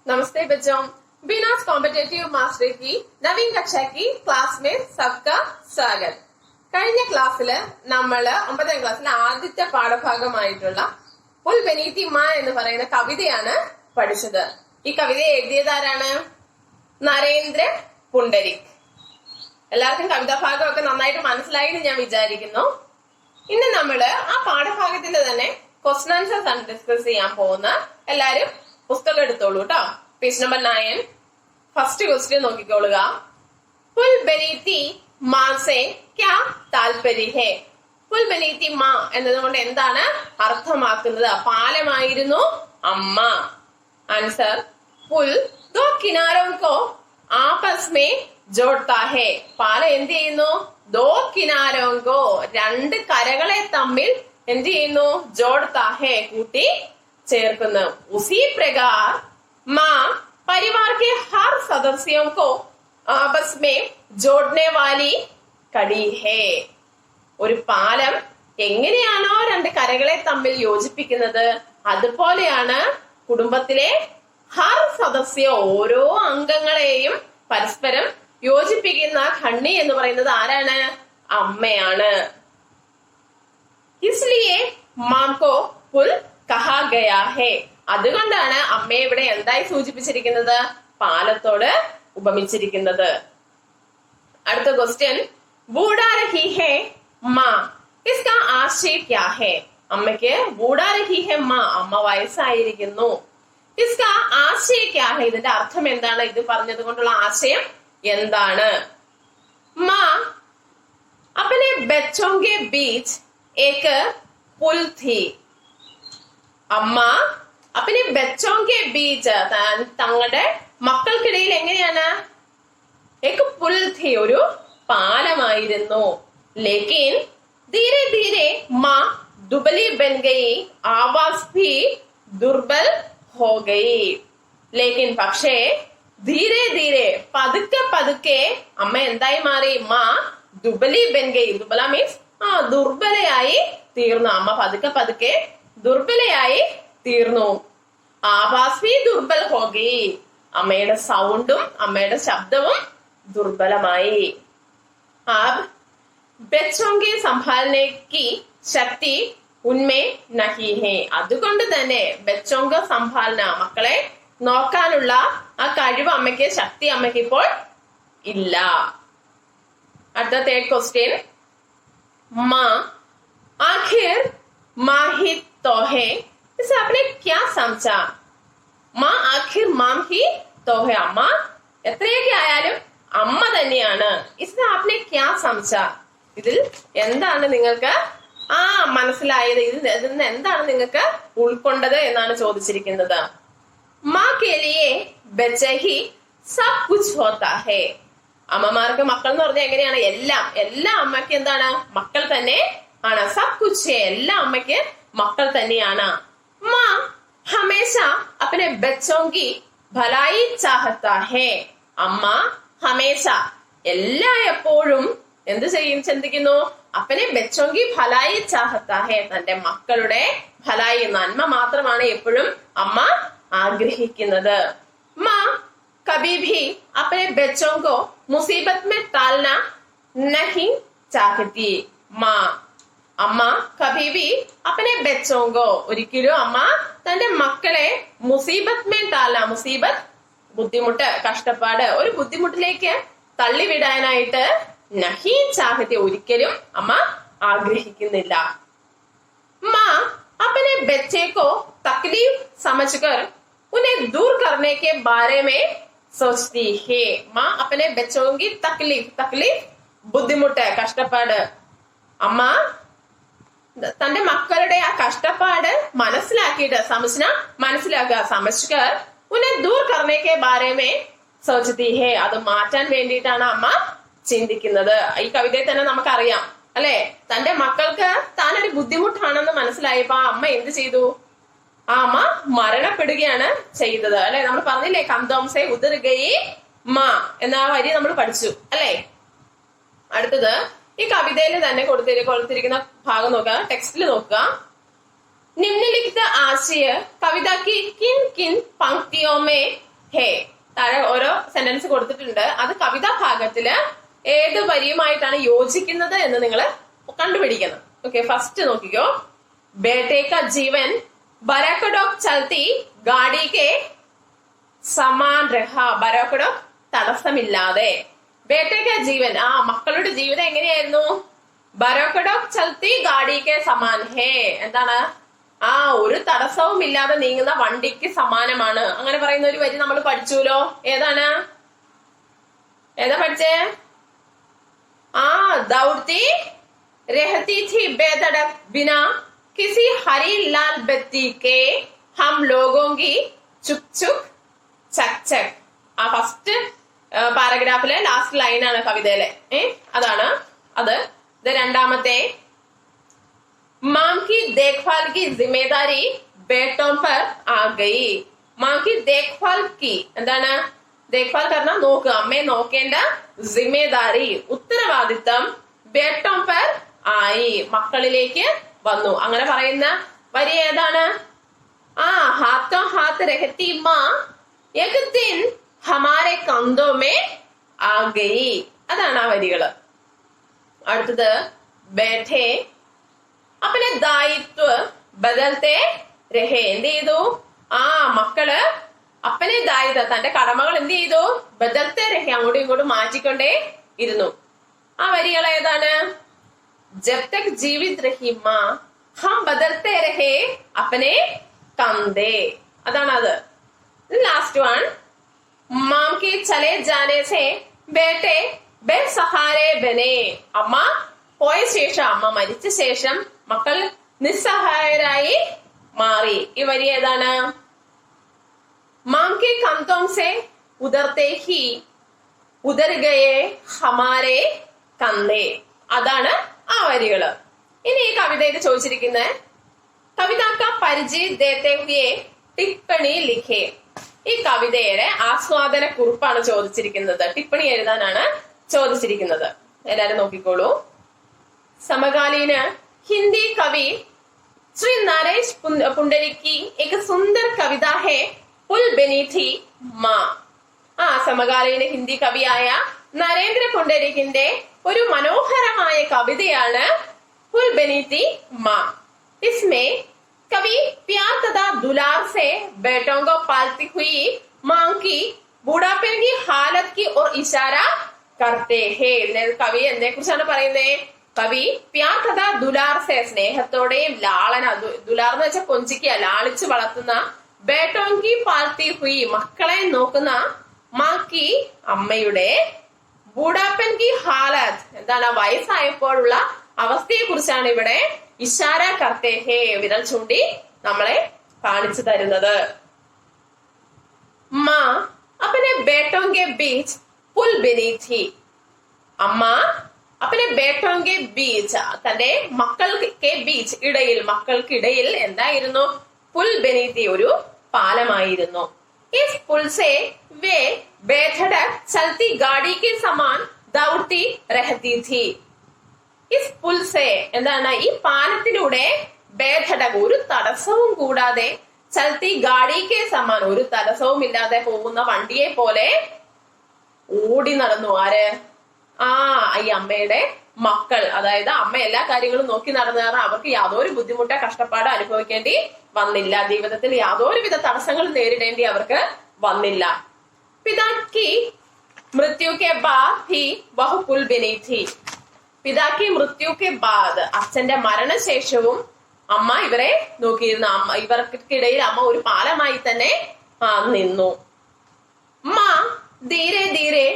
नमस्ते बच्चों, बीनास competitive master की नवीन कक्षा की क्लास में सबका स्वागत. കഴിഞ്ഞ ക്ലാസ്സിൽ നമ്മൾ 9ാം ക്ലാസ്സിലെ ആദ്യത്തെ പാഠഭാഗമായിട്ടുള്ള പുൽ ബെനീതി മാ എന്ന് പറയുന്ന കവിതയാണ് പഠിച്ചത്. ഈ കവിത എഴുതിയതാരാണ്? നരേന്ദ്ര പുണ്ടരിക്. എല്ലാവർക്കും കവിതാഭാഗമൊക്കെ നന്നായിട്ട് മനസ്സിലായി എന്ന് ഞാൻ വിചാരിക്കുന്നു. ഇന്ന് നമ്മള് ആ പാഠഭാഗത്തിന്റെ തന്നെ ക്വസ്റ്റൻ ആൻസേഴ്സ് ആണ് ഡിസ്കസ് ചെയ്യാൻ പോകുന്ന. എല്ലാരും പുസ്തകം എടുത്തോളൂ കേട്ടോ. പേജ് നമ്പർ 9 ഫസ്റ്റ് ക്വസ്റ്റ്യൻ നോക്കിക്കോളുക. പുൽ ബനീതി മാ സെ ക്യാ താൽപര്യ ഹേ? പുൽ ബനീതി മാ എന്നതുകൊണ്ട് എന്താണ് അർത്ഥമാക്കുന്നത്? പാലമായിരുന്നു അമ്മ. ആൻസർ പുൽ ദോ കിനാരോ കോ ആപസ് മേ ജോഡ്താ ഹേ. പാലം എന്ത് ചെയ്യുന്നു? ദോ കിനാരോ കോ രണ്ട് കരകളെ തമ്മിൽ എന്ത് ചെയ്യുന്നു? ജോഡ്താ ഹേ കൂട്ടി ചേർക്കുന്നു. ഉസി പ്രകാർ माँ परिवार के हर सदस्यों को आपस में जोड़ने वाली कड़ी है. ഒരു പാലം എങ്ങനെയാണോ രണ്ട് കരകളെ തമ്മിൽ യോജിപ്പിക്കുന്നത് അതുപോലെയാണ് കുടുംബത്തിലെ ഹർ സദസ്യ ഓരോ അംഗങ്ങളെയും പരസ്പരം യോജിപ്പിക്കുന്ന ഖണ്ണി എന്ന് പറയുന്നത് ആരാണ്? അമ്മയാണ്. इसलिए माँ को पुल कहा गया है. അതുകൊണ്ടാണ് അമ്മയെ ഇവിടെ എന്തായി സൂചിപ്പിച്ചിരിക്കുന്നത്? പാലത്തോട് ഉപമിച്ചിരിക്കുന്നത്. അടുത്ത ക്വസ്റ്റ്യൻ, ബൂഢാ രഹി ഹേ മാ ഇസ്കാ ആശയ ക്യാ ഹേ? അമ്മയ്ക്ക് ബൂഢാ രഹി ഹേ മാ, അമ്മ വയസ്സായിരിക്കുന്നു. ഇസ്കാ ആശയ ക്യാ ഹേ, ഇതിന്റെ അർത്ഥം എന്താണ്? ഇത് പറഞ്ഞത് കൊണ്ടുള്ള ആശയം എന്താണ്? മാ അപ്പനെ ബച്ചോं के बीच एक पुल थी. അമ്മ അപ്പനെ ബച്ചോं के बीच തങ്ങളുടെ മക്കൾക്കിടയിൽ എങ്ങനെയാണ്? एक पुल थी, ഒരു പാലമായിരുന്നു. लेकिन धीरे धीरे माँ दुबली बन गई, आवाज भी दुर्बल हो गई. लेकिन പക്ഷേ ധീരെ ധീരെ പതുക്കെ പതുക്കെ അമ്മ എന്തായി മാറി? മാ ദുബലി ബൻ ഗയി. ദുബല മീൻസ് ദുർബലയായി തീർന്നു. അമ്മ പതുക്കെ പതുക്കെ ദുർബലയായി തീർന്നു. ആവാസ് ഭി ദുർബൽ ഹോ ഗയി. അമ്മയുടെ സൗണ്ടും അമ്മയുടെ ശബ്ദവും ദുർബലമായി. ആബ് ബച്ചോं के संभालने की शक्ति उनमें नहीं है. അതുകൊണ്ട് തന്നെ ബച്ചോं का संभालना, മക്കളെ നോക്കാനുള്ള ആ കഴിവ് അമ്മയ്ക്ക്, ശക്തി അമ്മയ്ക്ക് ഇപ്പോൾ ഇല്ല. അടുത്ത തേർഡ് ക്വസ്റ്റ്യൻ, മാ आखिर माँ ही तो है, इसे आपने क्या समझा? മാ ആഖിർ മാം ഹി തോ ഹെ. അമ്മ എത്രയൊക്കെ ആയാലും അമ്മ തന്നെയാണ്. ഇസ് ആപ്നെ ക്യാ സംസ, ഇതിൽ എന്താണ് നിങ്ങൾക്ക് മനസ്സിലായത്? ഇതിൽ നിന്ന് എന്താണ് നിങ്ങൾക്ക് ഉൾക്കൊണ്ടത് എന്നാണ് ചോദിച്ചിരിക്കുന്നത്. മാ കെ ലിയേ ബച്ചേ ഹി സബ് കുച്ച് ഹോത്താ ഹേ. അമ്മമാർക്ക് മക്കൾ എന്ന് പറഞ്ഞാൽ എങ്ങനെയാണ്? എല്ലാ അമ്മയ്ക്ക് എന്താണ്? മക്കൾ തന്നെ ആണ്. സബ് കുച്ച്, എല്ലാ അമ്മയ്ക്ക് മക്കൾ തന്നെയാണ്. മാ ഹമേശ അപ്പനെ ബച്ചോं की भलाई चाहता है. അമ്മ ഹമേശ എപ്പോഴും എന്ത് ചിന്തിക്കുന്നു? അപ്പനെ ബച്ചോं की भलाई चाहता है, തന്റെ മക്കളുടെ ഭലായി, നന്മ മാത്രമാണ് എപ്പോഴും അമ്മ ആഗ്രഹിക്കുന്നത്. മാ कभी भी अपने बच्चों को मुसीबत में टालना नहीं चाहती. माँ അമ്മ കഭീബി അപ്പനെ ബച്ചോങ്കോ, ഒരിക്കലും അമ്മ തന്റെ മക്കളെ മുസീബത്ത് മേ ടാല, മുസീബത്ത് ബുദ്ധിമുട്ട്, കഷ്ടപ്പാട്, ഒരു ബുദ്ധിമുട്ടിലേക്ക് തള്ളിവിടാനായിട്ട് നഹി ചാഹത്തെ, ഒരിക്കലും അമ്മ ആഗ്രഹിക്കുന്നില്ല. മാ അപ്പനെ ബച്ചേക്കോ തക്ലീഫ് സമജ്കർ ഉന്നെ ദൂർ കർനെ കെ ബാരെ മേ സോച്തി ഹേ. മാ അപ്പനെ ബച്ചോं की തക്ലീഫ് ബുദ്ധിമുട്ട്, കഷ്ടപ്പാട്, അമ്മ തന്റെ മക്കളുടെ ആ കഷ്ടപ്പാട് മനസ്സിലാക്കിയിട്ട് മനസ്സിലാക്കുക. സമജ്കർ ഉന്നെ ദൂർ കർണേക്കെ ബാരേമേ സോചതി ഹേ, അത് മാറ്റാൻ വേണ്ടിയിട്ടാണ് അമ്മ ചിന്തിക്കുന്നത്. ഈ കവിതയിൽ തന്നെ നമുക്കറിയാം അല്ലെ, തന്റെ മക്കൾക്ക് താനൊരു ബുദ്ധിമുട്ടാണെന്ന് മനസ്സിലായപ്പോ അമ്മ എന്ത് ചെയ്തു? ആ അമ്മ മരണപ്പെടുകയാണ് ചെയ്തത് അല്ലെ. നമ്മൾ പറഞ്ഞില്ലേ, കന്തോംസെ ഉദർഗയി മാ എന്ന വരി നമ്മൾ പഠിച്ചു അല്ലെ. അടുത്തത് ഈ കവിതയിൽ തന്നെ കൊടുത്തിരിക്കുന്ന ഭാഗം നോക്കുക, ടെക്സ്റ്റിൽ നോക്കുക. निम्नलिखित आशय कविता की किन किन पंक्तियों में ഹേ. താഴെ ഓരോ സെന്റൻസ് കൊടുത്തിട്ടുണ്ട്. അത് കവിതാ ഭാഗത്തില് ഏത് വരിയുമായിട്ടാണ് യോജിക്കുന്നത് എന്ന് നിങ്ങൾ കണ്ടുപിടിക്കണം. ഓക്കെ, ഫസ്റ്റ് നോക്കിക്കോ. ബേटे का जीवन बराकडोक चलती गाड़ी के സമാൻ രഹ. ബരാकडोक തടസ്സമില്ലാതെ. ബേटे का ജീവൻ, ആ മക്കളുടെ ജീവിതം എങ്ങനെയായിരുന്നു? ബരാकडोक चलती गाड़ी के സമാൻ ഹേ. എന്താണ്? ആ ഒരു തടസ്സവും ഇല്ലാതെ നീങ്ങുന്ന വണ്ടിക്ക് സമാനമാണ്. അങ്ങനെ പറയുന്ന ഒരു വരി നമ്മൾ പഠിച്ചുല്ലോ. ഏതാണ്? ഏതാ പഠിച്ചേ? ആ ദൗड़ती रहती थी बेधड़क बिना किसी हरी लाल बत्ती के हम लोगों की चुक चुक चक चक. ആ ഫസ്റ്റ് പാരഗ്രാഫിലെ ലാസ്റ്റ് ലൈനാണ് കവിതയിലെ. അതാണ് അത്. ഇത് രണ്ടാമത്തെ. मां की देखभाल की जिम्मेदारी बेटों पर आ गई. मां की देखभाल की എന്താണ്? देखभाल करना നോക്കുക, അമ്മയെ നോക്കേണ്ട. जिम्मेदारी ഉത്തരവാദിത്തം बेटों पर ആയി മക്കളിലേക്ക് വന്നു. അങ്ങനെ പറയുന്ന വരി ഏതാണ്? ആ हाथों हाथ रहती मां एक दिन हमारे कंधों में आ गई. അതാണ് ആ വരികള്. അടുത്തത് बैठे अपने दायित्व बदलते रहे. എന്ത് ചെയ്തു? ആ മക്കള് അപ്പനെ ദായിത്വ തന്റെ കടമകൾ എന്ത് ചെയ്തു? ബദൽത്തെ രഹെ, അങ്ങോട്ടും ഇങ്ങോട്ടും മാറ്റിക്കൊണ്ടേ ഇരുന്നു. ആ വരികൾ ഏതാണ്? जब तक जीवित रही मां हम बदलते रहे अपने कंधे. അതാണ് അത്. Last one. मां के चले जाने से बेटे बेसहारे बने. അമ്മ പോയ ശേഷം, അമ്മ മരിച്ച ശേഷം മക്കൾ നിസ്സഹായരായി മാറി. ഈ വരി ഏതാണ്? मां के कंधों से उधरते ही उधर गए हमारे कंधे. അതാണ് ആ വരികള്. ഇനി ഈ കവിതയിൽ ചോദിച്ചിരിക്കുന്നത് കവിതാ കാ പരിചയ ദേത്തെ ഹുയെ ടിപ്പണി ലിഖേ. ഈ കവിതയുടെ ആസ്വാദന കുറിപ്പാണ് ചോദിച്ചിരിക്കുന്നത്. ടിപ്പണി എഴുതാനാണ് ചോദിച്ചിരിക്കുന്നത്. എല്ലാരും നോക്കിക്കോളൂ. समकालीन हिंदी कवि श्री नरेश पुंडरीक की एक सुंदर कविता है पुल बनी थी माँ. ആ സമകാലീന ഹിന്ദി കവിയായ നരേന്ദ്ര പുണ്ടരീകിന്റെ ഒരു മനോഹരമായ കവിതയാണ് പുൽ ബനി थी माँ. इसमें कवि प्यार तथा दुलार से बेटों को पालती हुई माँ की बूढ़ापे की हालत की ओर इशारा करते हैं. കവി എന്നെ കുറിച്ചാണ് പറയുന്നത്? കവി പ്യാർ കഥ ദുലാർ സെ സ്നേഹത്തോടെയും ലാളന, ദുലാർ എന്ന് വെച്ചാൽ കൊഞ്ചിക്കുക, ലാളിച്ചു വളർത്തുന്ന, ബേട്ടോങ്കി പാൽത്തി ഹുയി മക്കളെ നോക്കുന്ന, മാക്കി അമ്മയുടെ, ബൂഡാപ്പൻ കി ഹാലത്ത് എന്താണ് വയസ്സായപ്പോഴുള്ള അവസ്ഥയെ കുറിച്ചാണ് ഇവിടെ ഇഷാര കർത്തേ ഹേ വിരൽ ചൂണ്ടി നമ്മളെ കാണിച്ചു തരുന്നത്. മാ അപ്പനെ ബേട്ടോങ്കെ ബീച്ച് പുൽ ബനി थी. അമ്മ അപ്പനെ ബേട്ടോങ്കെ ബീച്ച് തന്റെ മക്കൾക്ക് ബീച്ച് ഇടയിൽ, മക്കൾക്കിടയിൽ എന്തായിരുന്നു? പുൽ ബനി थी ഒരു പാലമായിരുന്നു. इस पुल से वे बेधड़क चलती गाड़ी के समान दौड़ती रहती थी. इस पुल से എന്താണ്? ഈ പാലത്തിലൂടെ ബേധടക് ഒരു തടസ്സവും കൂടാതെ, ചൽത്തി ഗാഡിക്ക് സമാൻ ഒരു തടസ്സവും ഇല്ലാതെ പോകുന്ന വണ്ടിയെ പോലെ ഓടി നടന്നു. ആര്? ആ ഈ അമ്മയുടെ മക്കൾ. അതായത് അമ്മ എല്ലാ കാര്യങ്ങളും നോക്കി നടന്നു. കാരണം അവർക്ക് യാതൊരു ബുദ്ധിമുട്ടോ കഷ്ടപ്പാടോ അനുഭവിക്കേണ്ടി വന്നില്ല. ജീവിതത്തിൽ യാതൊരുവിധ തടസ്സങ്ങളും നേരിടേണ്ടി അവർക്ക് വന്നില്ല. പിതാക്കി മൃത്യുക്കെ ബാദ് ഹി വഹു പുൽ ബനി थी. പിതാക്കി മൃത്യുക്കെ ബാദ് അച്ഛന്റെ മരണശേഷവും അമ്മ ഇവരെ നോക്കിയിരുന്നു. അമ്മ ഇവർക്കിടയിൽ അമ്മ ഒരു പാലമായി തന്നെ നിന്നു. മാ ധീരെ ധീരെ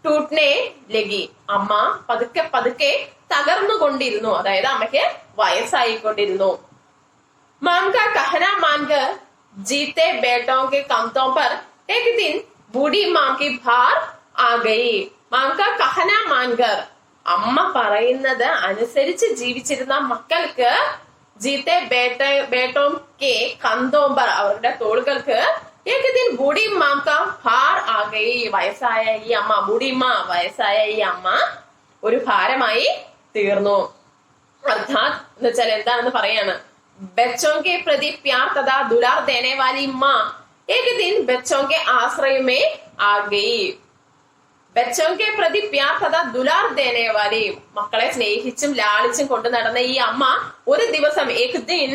ടൂട്ട്നെ ലഗി. അമ്മ പതുക്കെ പതുക്കെ തകർന്നുകൊണ്ടിരുന്നു. അതായത് അമ്മയ്ക്ക് വയസ്സായിക്കൊണ്ടിരുന്നു. मां का कहना मानकर जीते बेटों के कंधों पर एक दिन बूढ़ी मां की भार आ गई. मां का कहना मानकर അമ്മ പറയുന്നത് അനുസരിച്ച് ജീവിച്ചിരുന്ന മക്കൾക്ക് ജീത്തെ ബേട്ടോം കെ കന്തോംബർ അവരുടെ തോളുകൾക്ക് एक दिन बूढ़ी मां का भार आ गई. വയസ്സായ ഈ അമ്മ, ബൂഢിമ്മ വയസ്സായ ഈ അമ്മ ഒരു ഭാരമായി തീർന്നു. അർത്ഥാത് എന്ന് വെച്ചാൽ എന്താണെന്ന് പറയാണ്. बच्चों के प्रति प्यार तथा दुलार देने वाली माँ एक दिन बच्चों के आश्रय में आ गई. ബച്ചോം കെ പ്രതി പ്യാർ തഥാ ദുലാർ ദേനെ വാലി, മക്കളെ സ്നേഹിച്ചും ലാളിച്ചും കൊണ്ടു നടന്ന ഈ അമ്മ ഒരു ദിവസം ഏക് ദിൻ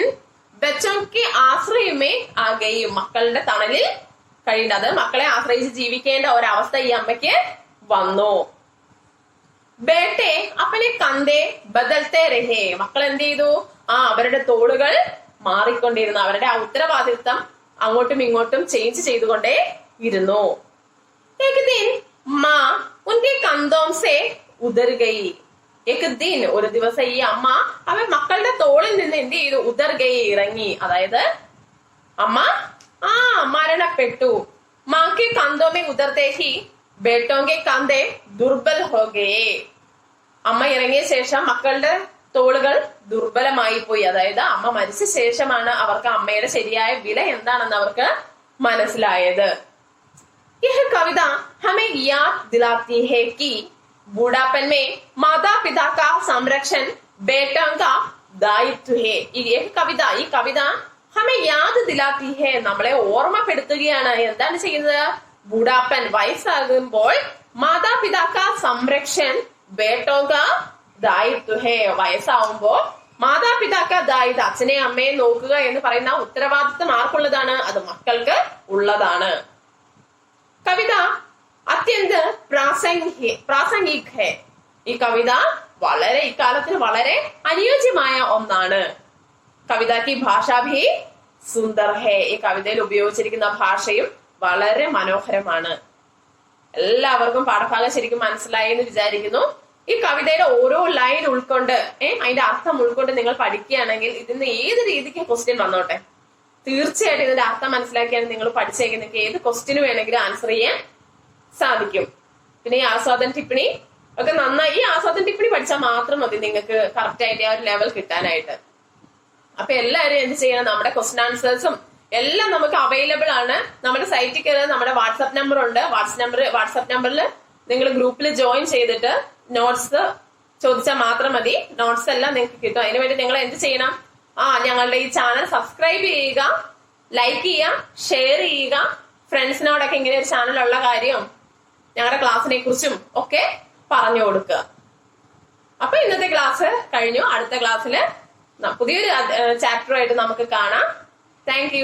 ബച്ചോം കെ ആശ്രയമേ ആ ഗയി, മക്കളുടെ തണലിൽ കഴിയുന്നത് മക്കളെ ആശ്രയിച്ച് ജീവിക്കേണ്ട ഒരവസ്ഥ ഈ അമ്മയ്ക്ക് വന്നു. ബേട്ടെ അപ്പനെ കന്തേ ബദൽത്തെ രഹേ, മക്കൾ എന്ത് ചെയ്തു? അവരുടെ തോളുകൾ മാറിക്കൊണ്ടിരുന്നു. അവരുടെ ആ ഉത്തരവാദിത്വം അങ്ങോട്ടും ഇങ്ങോട്ടും ചേഞ്ച് ചെയ്തുകൊണ്ടേ ഇരുന്നു. ഏക് ദിൻ മാ ഉൻകെ കന്തോം സേ ഉദർ ഗയി, ഏക് ദിൻ ഒരു ദിവസം ഈ അമ്മ അവൻ മക്കളുടെ തോളിൽ നിന്ന് എന്ത് ചെയ്തു? ഉദർ ഗയി ഇറങ്ങി. അതായത് അമ്മ മരണപ്പെട്ടു. മാക്കെ കന്തോമേ ഉദർത്തെ ഹി ബേട്ടോങ്കെ കന്തേ ദുർബൽ ഹോ ഗയേ, അമ്മ ഇറങ്ങിയ ശേഷം മക്കളുടെ തോളുകൾ ദുർബലമായി പോയി. അതായത് അമ്മ മരിച്ച ശേഷമാണ് അവർക്ക് അമ്മയുടെ ശരിയായ വില എന്താണെന്ന് അവർക്ക് മനസ്സിലായത്. यह कविता हमें याद दिलाती है कि बूढ़ापन में माता पिता का संरक्षण बेटों का दायित्व है. यह कविता ഈ കവിത ഹമേ യാദ് ദിലാത്തി ഹേ, നമ്മളെ ഓർമ്മപ്പെടുത്തുകയാണ്. എന്താണ് ചെയ്യുന്നത്? ബൂഢാപ്പൻ വയസ്സാകുമ്പോൾ മാതാപിതാക്ക സംരക്ഷൺ ബേട്ടോക ദായിത്വ ഹേ, വയസ്സാവുമ്പോ മാതാപിതാക്ക ദായിത്വ, അച്ഛനെ അമ്മയെ നോക്കുക എന്ന് പറയുന്ന ഉത്തരവാദിത്വം ആർക്കുള്ളതാണ്? അത് മക്കൾക്ക് ഉള്ളതാണ്. കവിത അത്യന്ത പ്രാസംഗിക് ഹെ, ഈ കവിത വളരെ ഇക്കാലത്തിന് വളരെ അനുയോജ്യമായ ഒന്നാണ്. കവിത കി ഭാഷ ഭി സുന്ദർ ഹെ, ഈ കവിതയിൽ ഉപയോഗിച്ചിരിക്കുന്ന ഭാഷയും വളരെ മനോഹരമാണ്. എല്ലാവർക്കും പാഠഭാഗം ശരിക്കും മനസ്സിലായി എന്ന് വിചാരിക്കുന്നു. ഈ കവിതയുടെ ഓരോ ലൈൻ ഉൾക്കൊണ്ട് അതിന്റെ അർത്ഥം ഉൾക്കൊണ്ട് നിങ്ങൾ പഠിക്കുകയാണെങ്കിൽ ഇതിന് ഏത് രീതിക്ക് ക്വസ്റ്റ്യൻ വന്നോട്ടെ, തീർച്ചയായിട്ടും ഇതിന്റെ അർത്ഥം മനസ്സിലാക്കിയാണ് നിങ്ങൾ പഠിച്ചെങ്കിൽ നിങ്ങൾക്ക് ഏത് ക്വസ്റ്റ്യന് വേണമെങ്കിലും ആൻസർ ചെയ്യാൻ സാധിക്കും. പിന്നെ ഈ ആസ്വാദന ടിപ്പണി ഒക്കെ നന്നായി, ഈ ആസ്വാദന ടിപ്പണി പഠിച്ചാൽ മാത്രം മതി നിങ്ങൾക്ക് കറക്റ്റ് ആയിട്ട് ആ ഒരു ലെവൽ കിട്ടാനായിട്ട്. അപ്പൊ എല്ലാവരും എന്ത് ചെയ്യണം? നമ്മുടെ ക്വസ്റ്റ്യൻ ആൻസേഴ്സും എല്ലാം നമുക്ക് അവൈലബിൾ ആണ്. നമ്മുടെ സൈറ്റിൽ കയറി നമ്മുടെ വാട്സ്ആപ്പ് നമ്പർ ഉണ്ട്. വാട്സ്ആപ്പ് നമ്പറിൽ നിങ്ങൾ ഗ്രൂപ്പിൽ ജോയിൻ ചെയ്തിട്ട് നോട്ട്സ് ചോദിച്ചാൽ മാത്രം മതി. നോട്ട്സ് എല്ലാം നിങ്ങൾക്ക് കിട്ടും. അതിനുവേണ്ടി നിങ്ങൾ എന്ത് ചെയ്യണം? ഞങ്ങളുടെ ഈ ചാനൽ സബ്സ്ക്രൈബ് ചെയ്യുക, ലൈക്ക് ചെയ്യുക, ഷെയർ ചെയ്യുക. ഫ്രണ്ട്സിനോടൊക്കെ ഇങ്ങനെ ഒരു ചാനലുള്ള കാര്യം ഞങ്ങളുടെ ക്ലാസ്സിനെ കുറിച്ചും ഒക്കെ പറഞ്ഞു കൊടുക്കുക. അപ്പൊ ഇന്നത്തെ ക്ലാസ് കഴിഞ്ഞു. അടുത്ത ക്ലാസ്സിൽ പുതിയൊരു ചാപ്റ്ററുമായിട്ട് നമുക്ക് കാണാം. Thank you.